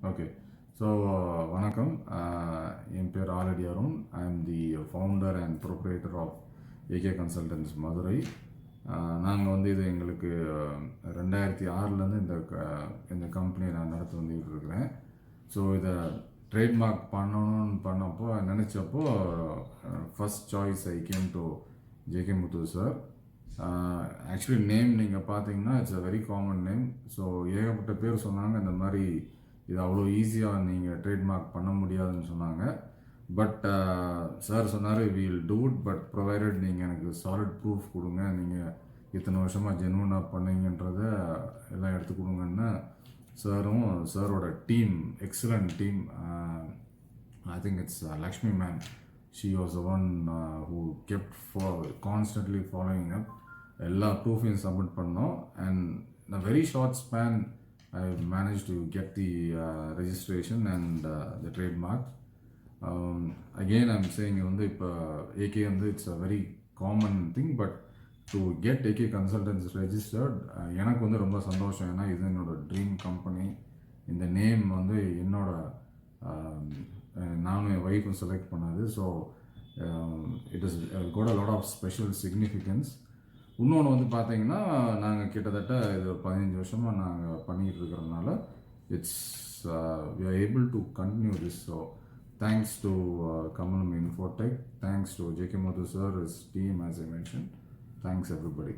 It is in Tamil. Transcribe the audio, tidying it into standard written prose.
ஓகே. ஸோ வணக்கம். என் பேர் Aladi Arun. I am the founder and proprietor of AK consultancy Madurai. நாங்கள் வந்து இது எங்களுக்கு 2006லேருந்து இந்த கம்பெனியை நான் நடத்தி வந்துக்கிட்டு இருக்கிறேன். ஸோ இதை ட்ரேட்மார்க் பண்ணப்போ நினச்சப்போ first choice I came to JK Muthu sir. Actually name நீங்கள் பார்த்தீங்கன்னா it's a very common name. So ஏகப்பட்ட பேர் சொன்னாங்க இந்த மாதிரி இது அவ்வளோ ஈஸியாக நீங்கள் ட்ரேட்மார்க் பண்ண முடியாதுன்னு சொன்னாங்க. பட் சார் சொன்னார் will do it, but provided நீங்கள் எனக்கு சாலிட் ப்ரூஃப் கொடுங்க, நீங்கள் இத்தனை வருஷமாக ஜென்வனாக பண்ணீங்கன்றத எல்லாம் எடுத்து கொடுங்கன்னு சாரும் சாரோட team, excellent team. I think it's Lakshmi ma'am. She was the one who kept constantly following up. எல்லா ப்ரூஃபையும் சப்மிட் பண்ணோம். And in a very short span I managed to get the registration and the trademark. Again I'm saying வந்து இப்போ ஏகே வந்து it's a very common thing, but to get AK consultants registered எனக்கு வந்து ரொம்ப சந்தோஷம். ஏன்னா இது என்னோட ட்ரீம் கம்பெனி. இந்த நேம் வந்து என்னோட நானும் என் ஒய்ஃபும் செலக்ட் பண்ணது. So it is got a lot of special significance. இன்னொன்று வந்து பார்த்தீங்கன்னா நாங்கள் கிட்டத்தட்ட இது 15 வருஷமாக நாங்கள் பண்ணிக்கிட்டு இருக்கிறதுனால it's we are able to continue this. So thanks to Kamalam Infotech, thanks to JK Muthu sir, is team, as I mention. Thanks everybody.